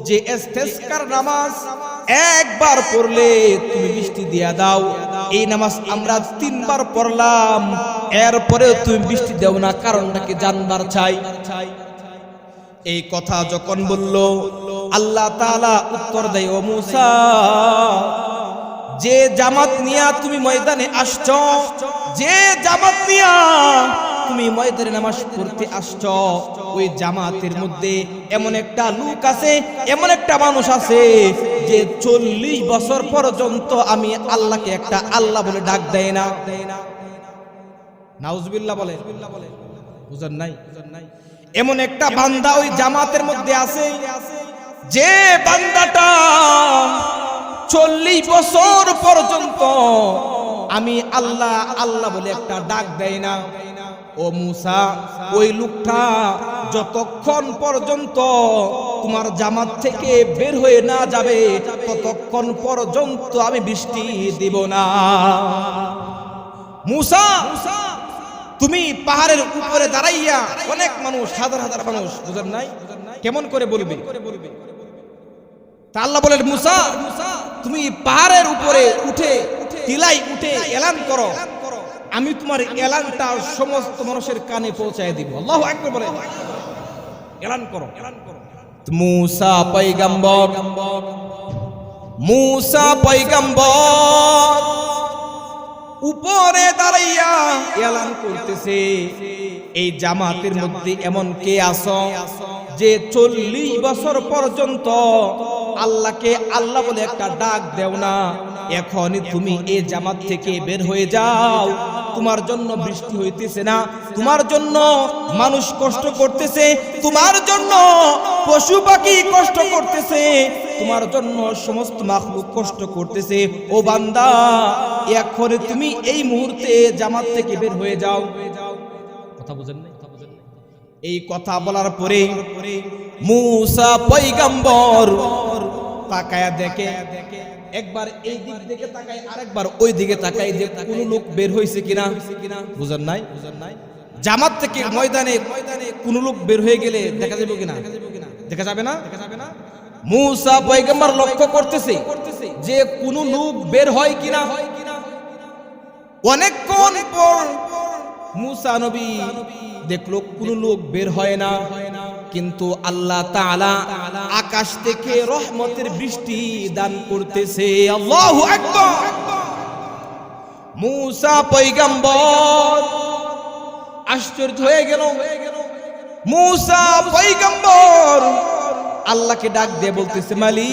যে ইস্তেসকার নামাজ একবার পড়লে তুমি বৃষ্টি দিয়া দাও, এই নামাজ আমরা তিনবার পড়লাম, এরপরে তুমি বৃষ্টি দাও না, কারণটাকে জানবার চাই। এই কথা যখন বলল, আল্লাহ তাআলা উত্তর দেয়, ও মূসা, যে জামাত নিয়া তুমি ময়দানে আসছো, যে জামাত নিয়া তুমি ময়দানে নামাজ পড়তে আসছো, ওই জামাতের মধ্যে এমন একটা লোক আছে, এমন একটা মানুষ আছে, যে 40 বছর পর্যন্ত আমি আল্লাহকে একটা আল্লাহ বলে ডাক দেয় না। নাউজুবিল্লাহ বলে, বুঝেন নাই? এমন একটা বান্দা ওই জামাতের মধ্যে আছে, যে বান্দাটা 40 বছর পর্যন্ত আমি আল্লাহ আল্লাহ বলে একটা ডাক দেয় না, ও মূসা ওই লোকটা যতক্ষণ পর্যন্ত তোমার জামাত থেকে বের হয়ে না যাবে ততক্ষণ পর্যন্ত আমি বৃষ্টি দিব না। মূসা তুমি পাহাড়ের উপরে দাঁড়াইয়া, অনেক মানুষ, হাজার হাজার মানুষ, বুঝেন নাই কেমন করে বলবে? তা আল্লাহ বলেন মূসা তুমি পাহাড়ের উপরে উঠে টিলাই উঠে এলান করো, আমি তোমার এলানটা সমস্ত মানুষের কানে পৌঁছায় দিব। আল্লাহু আকবার বলে এলান করো। মূসা পয়গম্বর উপরে দাঁড়াইয়া এলান করতেছে, এই জামাতের মধ্যে এমন কে আছো যে 40 বছর পর্যন্ত আল্লাহকে আল্লাহ বলে একটা ডাক দেও না, এখনই তুমি এই জামাত থেকে বের হয়ে যাও। তোমার জন্য বৃষ্টি হইতেছে না, তোমার জন্য মানুষ কষ্ট করতেছে, তোমার জন্য পশু পাখি কষ্ট করতেছে, তোমার জন্য সমস্ত মাখলুক কষ্ট করতেছে। ও বান্দা, এখনই তুমি এই মুহূর্তে জামাত থেকে বের হয়ে যাও। কথা বুঝেন না? এই কথা বলার পরে মূসা পয়গম্বর তাকায়া দেখে, একবার এই দিক থেকে তাকায় আরেকবার ওই দিকে তাকায় যে কোন লোক বের হইছে কিনা। বুঝেন নাই? জামাত থেকে ময়দানে কোন লোক বের হয়ে গেলে দেখা যাবে কিনা? দেখা যাবে না। মূসা পয়গম্বর লক্ষ্য করতেছে যে কোন লোক বের হয় কিনা। অনেকক্ষণ পর মূসা নবী দেখলো কোন লোক বের হয় না, কিন্তু আল্লাহ তাআলা আকাশ থেকে রহমতের বৃষ্টি দান করতেছে। আল্লাহু আকবার। মূসা পয়গম্বর আশ্চর্য হয়ে গেল। মূসা পয়গম্বর আল্লাহকে ডাক দিয়ে বলতেছে, মালিক,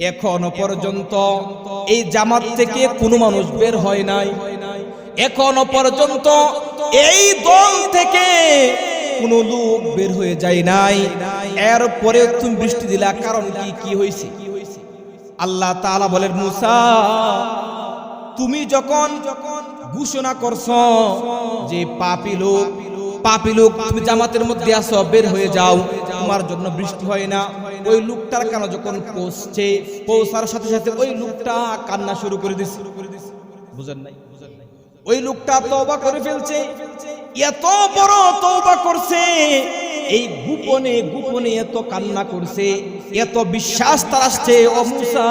এখনো পর্যন্ত এই জামাত থেকে কোনো মানুষ বের হয় নাই, এখনো পর্যন্ত এই দল থেকে কোন লোক বের হয়ে যায় নাই, এরপরে তুমি বৃষ্টি দিলা, কারণ কি হয়েছে? আল্লাহ তাআলা বলেন, মূসা তুমি যখন ঘোষণা করছো যে পাপী লোক তুমি জামাতের মধ্যে আসো, বের হয়ে যাও, তোমার জন্য বৃষ্টি হয় না, ওই লোকটার কানে যখন পৌঁছার সাথে সাথে ওই লোকটা কান্না শুরু করে দিছে। বুঝেন নাই? ওই লোকটা তওবা করে ফেলছে, এত বড় তওবা করছে, এই গোপনে এত কান্না করছে, এত বিশ্বাস তার আসছে। ও মূসা,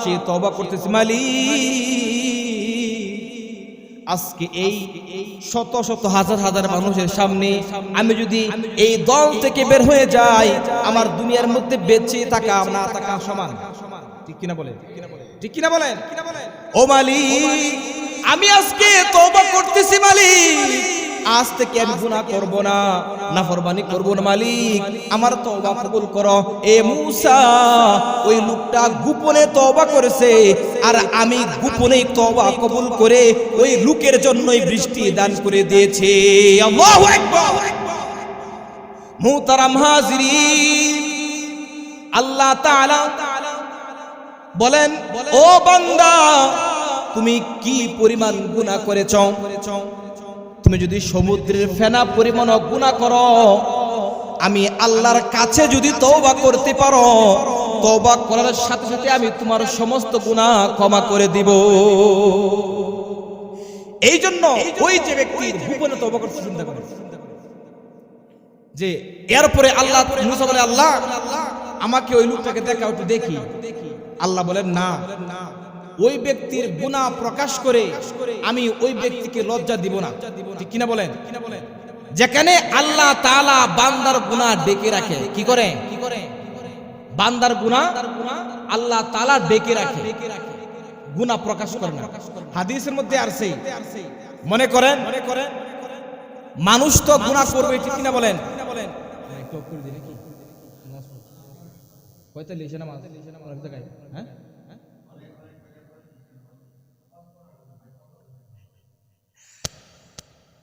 সে তওবা করতেছে, মালিক, আজকে এই শত শত হাজার হাজার মানুষের সামনে আমি যদি এই দল থেকে বের হয়ে যাই, আমার দুনিয়ার মধ্যে বেঁচে থাকা না থাকা সমান। ঠিক কিনা বলেন? ঠিক কিনা বলেন? ও মালিক, আমি আজকে তওবা করতেছি মালিক, আজ থেকে আমি গুনাহ করব না, নাফরমানি করব না মালিক, আমার তওবা কবুল করো। এ মূসা, ওই লোকটা গোপনে তওবা করেছে, আর আমি গোপনে তওবা কবুল করে ওই লোকের জন্যই বৃষ্টি দান করে দিয়েছে। আল্লাহু আকবার। মুহতারাম হাজিরিন, আল্লাহ তাআলা বলেন, ও বান্দা, তুমি কি পরিমাণ গুনাহ করেছ? তুমি যদি সমুদ্রের ফেনা পরিমাণ গুনাহ করো, আমি আল্লাহর কাছে যদি তওবা করতে পারো, তওবা করার সাথে সাথে আমি তোমার সমস্ত গুনাহ ক্ষমা করে দিব। এই জন্য ওই যে ব্যক্তি গোপনে তওবা করতে চিন্তা করে যে এরপরে আল্লাহ, মুসা বলে, আল্লাহ আমাকে ওই লোকটাকে দেখাও, একটু দেখি। আল্লাহ বলেন, না, ওই ব্যক্তির গুনাহ প্রকাশ করে আমি ওই ব্যক্তিকে লজ্জা দিব না। ঠিক কিনা বলেন? যেখানে আল্লাহ তাআলা বান্দার গুনাহ ডেকে রাখে, কি করে? বান্দার গুনাহ আল্লাহ তাআলা ডেকে রাখে, গুনাহ প্রকাশ করে না। হাদিসের মধ্যে আসছে, মনে করেন মানুষ তো গুনাহ করবে, ঠিক কিনা বলেন?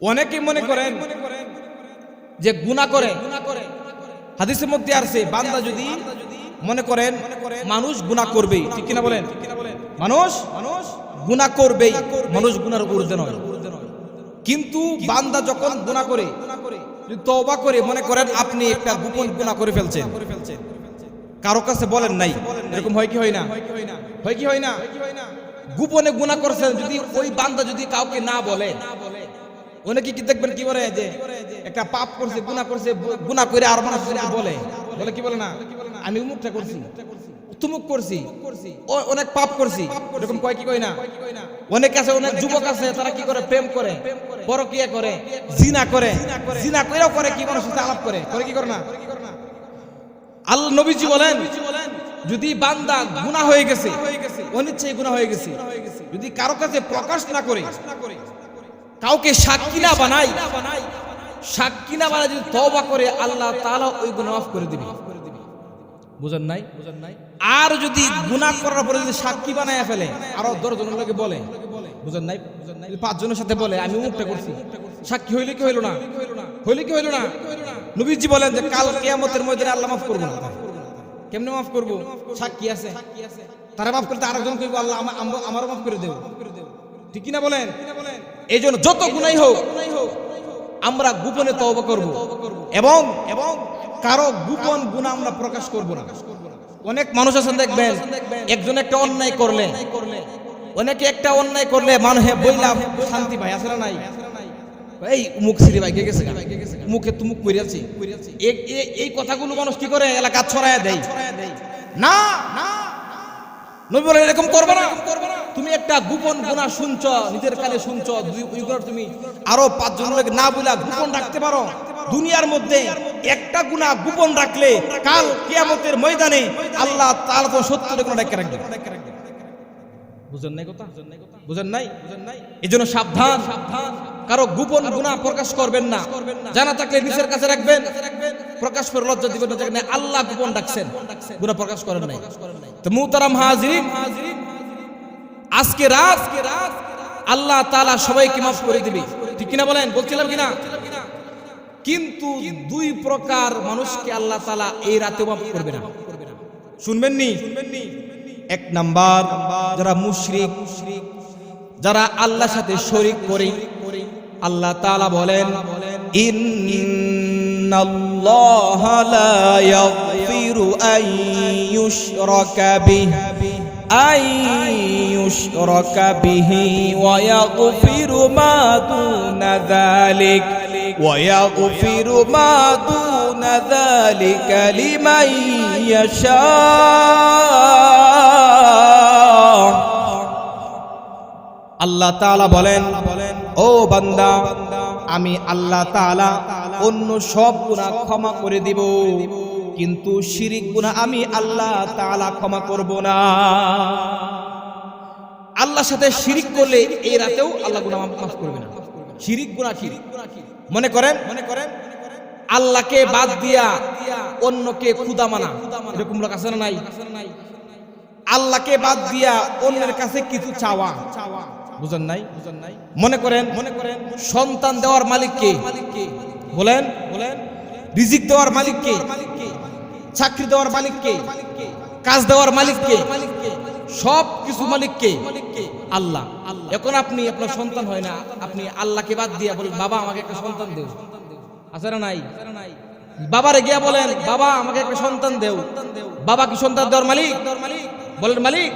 অনেকে মনে করেন যে গুনাহ করে হাদিসের মধ্যে আছে বান্দা যদি মনে করেন মানুষ গুনাহ করবে, ঠিক কিনা বলেন? মানুষ গুনাহ করবেই, মানুষ গুনার ঊর্ধ্বে নয়। কিন্তু বান্দা যখন গুনাহ করে যদি তওবা করে, মনে করেন আপনি একটা গোপন গুনাহ করে ফেলছেন, কারো কাছে বলেন নাই, এরকম হয় কি হয় না? হয় কি হয় না? গোপনে গুনাহ করছেন, যদি ওই বান্দা যদি কাউকে না বলে, অনেকে কি দেখবেন কি বলে যে একটা পাপ করছে, গুনাহ করছে, গুনাহ করে আর মানুষ বলে কি বলে না, আমি উমুকটা করছি, তুমুক করছি, অনেক পাপ করছি, এরকম কয় কি কয় না? অনেক আছে, অনেক যুবক আছে, তারা কি করে? প্রেম করে, পরকিয়া করে, জিনা করে, জিনা করেও করে কি মানুষের সাথে আলাপ করে কি করে না? আল্লাহ নবীজি বলেন যদি বান্দা গুনাহ হয়ে গেছে, অনিচ্ছায় গুনাহ হয়ে গেছে, যদি কারো কাছে প্রকাশ না করে, কাউকে সাক্ষী না বানাই, যদি তওবা করে, আল্লাহ তাআলা ওই গুনাহ মাফ করে দিবেন। বুঝেন নাই? আর যদি গুনাহ করার পরে যদি সাক্ষী বানায়া ফেলে, আরো 10 জনের লোকে বলে, বুঝেন নাই? 5 জনের সাথে বলে আমি মুখটা করছি, সাক্ষী হইলে কি হইল না? হইলে কি হইল না? নবীজি বলেন যে কাল কিয়ামতের ময়দানে আল্লাহ মাফ করবে না। কেমনে মাফ করব? সাক্ষী আছে, তারা মাফ করতে আরেকজন কইব আল্লাহ আমারও মাফ করে দেব, ঠিক কিনা বলেন? এই জন্য যত গুনাহই হোক আমরা গোপনে তওবা করব এবং কারো গোপন গুনাহ আমরা প্রকাশ করব না। অনেক মানুষ আছেন দেখবেন, একজন একটা অন্যায় করলে, অনেকে একটা অন্যায় করলে মানুষে বইলা শান্তি পায়, আছে না নাই? এই মুখ সিরি ভাই গেছে, মুখে তুমুক কইরাছি, এই কথাগুলো মানুষ কি করে? এলাকা ছড়ায়া দেয়। না, নবী বলেন এরকম করবে না। তুমি একটা গোপন গুনাহ শুনছো, নিজের কানে শুনছো, ওইগুলো তুমি আরো 5 জনের না বইলা গোপন রাখতে পারো। দুনিয়ার মধ্যে একটা গুনাহ গোপন রাখলে কাল কিয়ামতের ময়দানে আল্লাহ তাআলা তো 70 গুনাহ ঢেকে রাখবে। বুঝেন নাই কথা? বুঝেন নাই? এজন্য সাবধান, কারো গোপন গুনাহ প্রকাশ করবেন না। জানা থাকলে নিজের কাছে রাখবেন, প্রকাশ করে লজ্জা দিবেন না, যেখানে আল্লাহ গোপন রাখছেন, গুনাহ প্রকাশ করেন নাই। তো মুহতারাম হাজিরিন, আজকে রাত আল্লাহ তাআলা সবাইকে মাফ করে দিবে, ঠিক কিনা বলেন? বলছিলাম কিনা? কিন্তু 2 প্রকার মানুষকে আল্লাহ তাআলা এই রাতে মাফ করবে না। শুনবেন নি? 1 নাম্বার যারা মুশরিক, যারা আল্লাহর সাথে শরীক করে। আল্লাহ তাআলা বলেন ইন্নাল্লাহা লা ইয়াগফিরু আন ইউশরাকা বিহি ওয়া ইয়াগফিরু মা দুনা যালিকা লিমান ইয়াশা। আল্লাহ তাআলা বলেন, ও বান্দা, আমি আল্লাহ তাআলা অন্য সব গুনাহ ক্ষমা করে দিব, কিন্তু শিরিক গুনাহ আমি আল্লাহ তাআলা ক্ষমা করব না। আল্লাহর সাথে শিরিক করলে এই রাতেও আল্লাহ গুনাহ মাফ করবে না। শিরিক গুনাহ কি? মনে করেন আল্লাহকে বাদ দিয়া অন্যকে খোদা মানা, এরকম লোক আছে না নাই? আল্লাহকে বাদ দিয়া অন্যের কাছে কিছু চাওয়া, বুঝেন নাই? মনে করেন সন্তান দেওয়ার মালিক কে? বলেন। রিজিক দেওয়ার মালিক কে? চাকরি দেওয়ার মালিক কে? কাজ দেওয়ার মালিক কে? সব কিছু মালিক কে? আল্লাহ। এখন আপনি আপনার সন্তান হয় না, আপনি আল্লাহকে বাদ দিয়া বলেন বাবা আমাকে একটা সন্তান দেও, আছে না নাই? বাবারে গিয়া বলেন বাবা আমাকে একটা সন্তান দেও, বাবা কি সন্তান দেওয়ার মালিক? বলেন মালিক।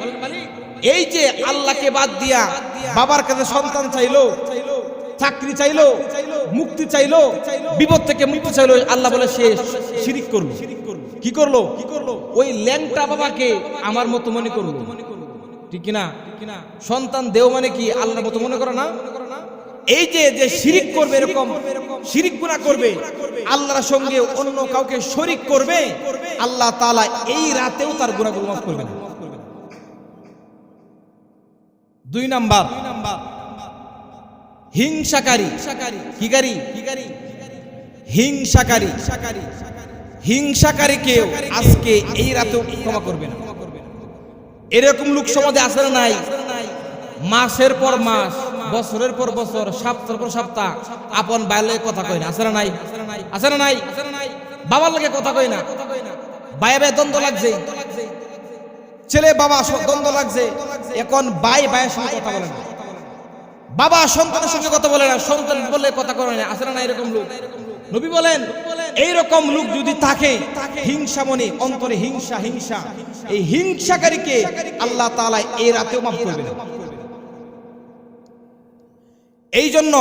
এই যে আল্লাহকে বাদ দিয়া বাবার কাছে সন্তান চাইলো, চাকরি চাইলো, মুক্তি চাইলো, বিপদ থেকে মুক্তি চাইলো, আল্লাহ বলে সে শিরিক করলো। কি করলো? ওই ল্যাংটা বাবাকে আমার মতো মনে করলো, ঠিক কিনা? সন্তান দেও মানে কি আল্লাহর মতো মনে করো না? এই যে শিরিক করবে, এরকম শিরিক গুনাহ করবে, আল্লাহর সঙ্গে অন্য কাউকে শরীক করবে, আল্লাহ তাআলা এই রাতেও তার গুনাহগুলো মাফ করবে না। 2 নাম্বার হিংসাকারী। হিংসাকারীকেও আজকে এই রাতেও ক্ষমা করবে না। এরকম লোক সমাজে আছে না নাই? মাসের পর মাস, বছরের পর বছর, সপ্তাহের পর সপ্তাহ আপন বাইরে কথা কয় না, আছে না নাই? বাবার লাগে কথা কই না, ভাই ভাই দ্বন্দ্ব লাগছে, ছেলে বাবা দ্বন্দ্ব লাগছে, এখন ভাই ভাইয়ের সঙ্গে কথা বলে না, বাবা সন্তানের সঙ্গে কথা বলে না, সন্তান বলে কথা করে না, আসলে না এরকম লোক। নবী বলেন এইরকম লোক যদি থাকে, হিংসা মনে অন্তরে হিংসা, হিংসা, এই হিংসাকারীকে আল্লাহ তাআলা এই রাতেও মাফ করবে না। এই জন্য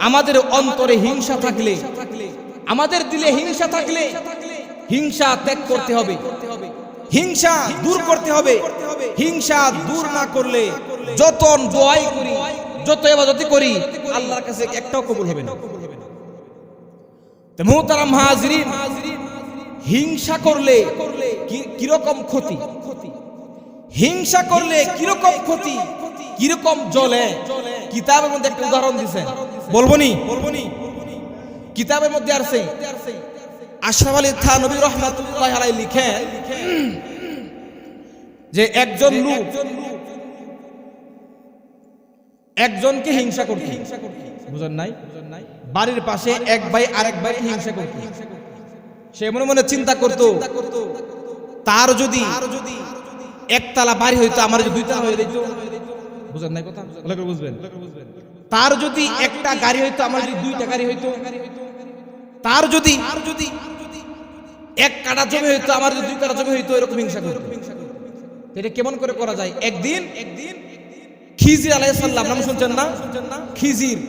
আমাদের অন্তরে হিংসা থাকলে, আমাদের দিলে হিংসা থাকলে, হিংসা ত্যাগ করতে হবে, হিংসা দূর করতে হবে। হিংসা দূর না করলে যত দোয়াই করি, যত ইবাদতই করি, আল্লাহর কাছে একটাও কবুল হবে না। মুহতারাম হাজিরিন, হিংসা করলে কিরকম ক্ষতি, হিংসা করলে কিরকম ক্ষতি, কিরকম জ্বলে। কিতাবের মধ্যে একটা উদাহরণ দিছে, বলবনি কিতাবের মধ্যে আছে। আশরাফ আলী থানভী রাহমাতুল্লাহি আলাইহি লিখেন যে একজন লোক একজনকে হিংসা করত, বুঝেন নাই, বাড়ির পাশে এক ভাই আরেক ভাইকে হিংসা করত। সে মনে মনে চিন্তা করত, তার যদি একতলা বাড়ি হইতো, আমার যদি দুইতলা হয়ে যেত, বুঝেন নাই কথা, বুঝবেন। তার যদি একটা গাড়ি হইতো, আমার যদি দুইটা গাড়ি হইতো, তার যদি এক কাঠা জমি হইতো, আমার যদি দুই কাঠা জমি হইতো, এরকম হিংসা করত। এটা কেমন করে করা যায়? একদিন খিজির আলাইহিস সালাম, নাম শুনছেন না? খিজির,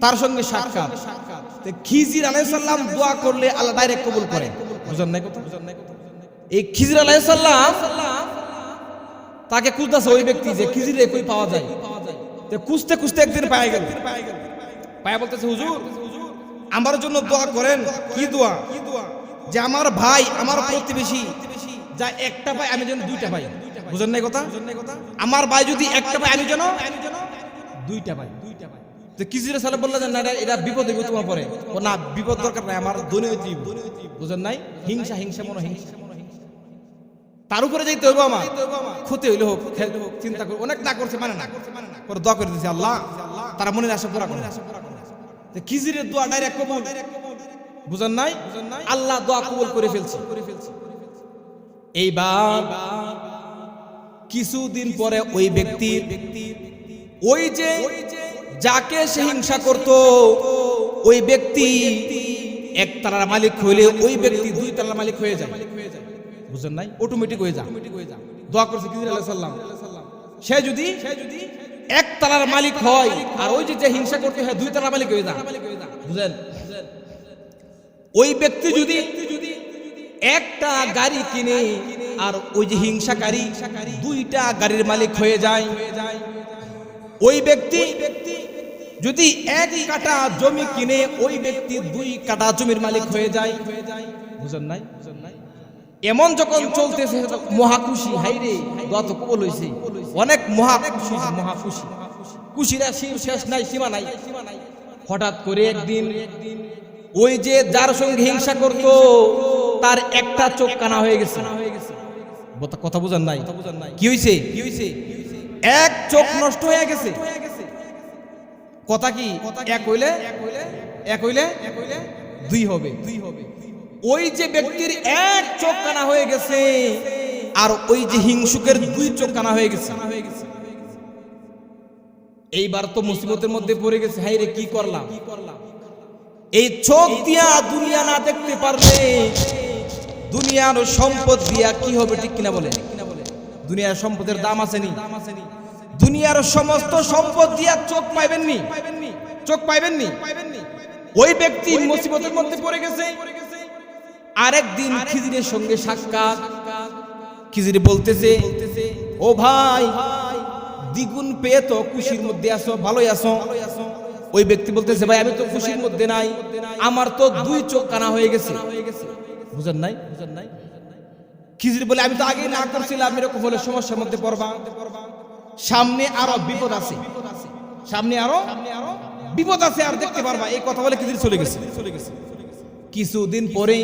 তার সঙ্গে সাক্ষাৎ। খিজির আলাইহিস সালাম দোয়া করলে আল্লাহ ডাইরেক্ট কবুল করে, বুঝেন নাই কথা। এই খিজির আলাইহিস সালাম তাকে খুঁজতেছে ওই ব্যক্তি, যে খিজিরে কই পাওয়া যায়। খুঁজতে খুঁজতে একদিন পায়ে গেল, পায়ে বলতেছে, হুজুর আমার জন্য দোয়া করেন। কি দোয়া? যে আমার ভাই, আমার প্রতিবেশী যা একটা পাই, আমি যেন দুইটা পাই, বুঝেন নাই কথা। আমার ভাই যদি একটা পাই, আমি যেন দুইটা পাই। খিজির সাহেব বললেন, না এটা বিপদ হইব তোমার পরে। ও না, বিপদ দরকার নাই, আমার ধনী হইতে, বুঝেন নাই। হিংসা, হিংসা মনে হিংসা, তার উপরে যাইতে হইব, আমার ক্ষতি হইলে হোক, চিন্তা করে অনেক না করছে, মানে না করে দোয়া করে দিয়েছে, আল্লাহ তারা মনের আশা পুরা করে। খিজিরের দোয়া ডাইরেক্ট কবুল, বুঝেন নাই। আল্লাহ দোয়া কবুল করে ফেলছে। এইবার কিছুদিন পরে ওই ব্যক্তির, ওই যে যাকে সে হিংসা করত, ওই ব্যক্তি একতলার মালিক হইলে ওই ব্যক্তি দুই তলার মালিক হয়ে যায়, বুঝেন নাই, অটোমেটিক হয়ে যায়। দোয়া করছে খিজির আলাইহিস সালাম, সে যদি একতলার মালিক হয়, আর ওই যে হিংসা করতে হয় দুই তলার মালিক হয়ে যায়, বুঝেন। ওই ব্যক্তি যদি একটা গাড়ি কিনে, আর ওই যে হিংসাকারী দুইটা গাড়ির মালিক হয়ে যায়। ওই ব্যক্তি যদি এক কাঠা জমি কিনে, ওই ব্যক্তি দুই কাঠা জমির মালিক হয়ে যায়, বুঝেন নাই। এমন যখন চলতেছে, মহাখুশি, হাইরে দোয়া তো কবুল হইছে, অনেক মহাখুশি, মহাখুশি, খুশিরা শেষ নাই, সীমা নাই। হঠাৎ করে একদিন ওই যে যার সঙ্গে হিংসা করত, তার একটা চোখ কানা হয়ে গেছে। কথা বুঝেন নাই? কি হইছে? এক চোখ নষ্ট হয়ে গেছে। কথা কি? এক হইলে দুই হবে। ওই যে ব্যক্তির এক চোখ কানা হয়ে গেছে, আর ওই যে হিংসুকের দুই চোখ কানা হয়ে গেছে। এইবার তো মুসিবতের মধ্যে পড়ে গেছে, হাই রে কি করলাম। এই চোখ দিয়া দুনিয়া না দেখতে পারলে দুনিয়ার সম্পদ দিয়া কি হবে, ঠিক কিনা বলে? দুনিয়ার সম্পদের দাম আছে নি? দুনিয়ার সমস্ত সম্পদ দিয়া চোখ পাইবেননি, চোখ পাইবেননি। ওই ব্যক্তি মুসিবতের মধ্যে পড়ে গেছে। আরেকদিন খিজিরের সঙ্গে সাক্ষাৎ। খিজির বলতেছে, ও ভাই, দ্বিগুণ পেয়ে তো খুশির মধ্যে আছো, ভালোই আছো। ওই ব্যক্তি বলতেছে, ভাই আমি তো খুশির মধ্যে নাই, আমার তো দুই চোখ কানা হয়ে গেছে, বুঝেন নাই। খিজির বলে, আমি তো আগে না করছিলাম, এরকম হলে সমস্যার মধ্যে পড়বা, সামনে আরো বিপদ আছে, সামনে আরো বিপদ আছে, আর দেখতে পারবা। এই কথা বলে খিজির চলে গেছে। কিছুদিন পরে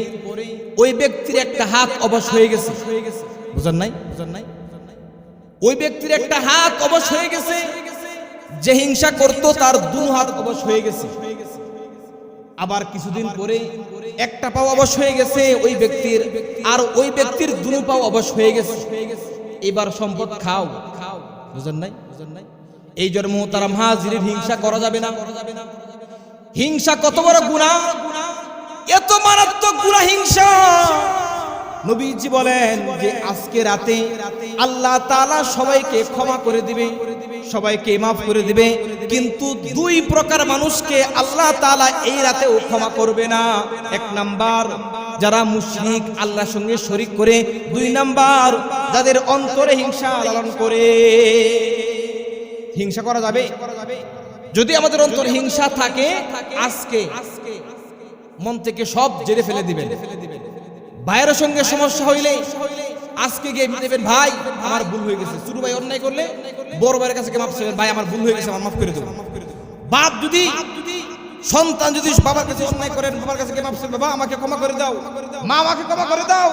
ওই ব্যক্তির একটা হাত অবশ হয়ে গেছে, বুঝেন নাই। ওই ব্যক্তির একটা হাত অবশ হয়ে গেছে। যে হিংসা করত তার দুই হাত অবশ হয়ে গেছে। আবার কিছুদিন পরে একটা পাও অবশ হয়ে গেছে ওই ব্যক্তির, আর ওই ব্যক্তির দুনো পাও অবশ হয়ে গেছে। এবার সম্পদ খাও, বুঝেন নাই? এই জন্য মোহতারাম হাজিরিন, হিংসা করা যাবে না। হিংসা কত বড় গুনাহ, এত মারাত্মক গুনাহ হিংসা। নবীজি বলেন যে আজকে রাতে আল্লাহ তাআলা সবাইকে ক্ষমা করে দিবে, সবাইকে মাফ করে দিবে, কিন্তু দুই প্রকার মানুষকে আল্লাহ তাআলা এই রাতেও ক্ষমা করবে না। এক নাম্বার যারা মুশরিক, আল্লাহর সঙ্গে শরীক করে। দুই নাম্বার যাদের অন্তরে হিংসা লালন করে। হিংসা করা যাবে? যদি আমাদের অন্তরে হিংসা থাকে, আজকে মন থেকে সব জেরে ফেলে দিবেন। ভাইয়ের সঙ্গে সমস্যা হইলে আজকে গিয়ে দেবেন, ভাই আমার ভুল হয়ে গেছে। ছোট ভাই অন্যায় করলে বড় ভাইয়ের কাছে মাফ চাইবেন, ভাই আমার ভুল হয়ে গেছে, আমার মাফ করে দেবো। বাপ যদি, সন্তান যদি বাবার কাছে অন্যায় করেন, বাবার কাছে মাফ চাইবেন, বাবা আমাকে ক্ষমা করে দাও, মা আমাকে ক্ষমা করে দাও।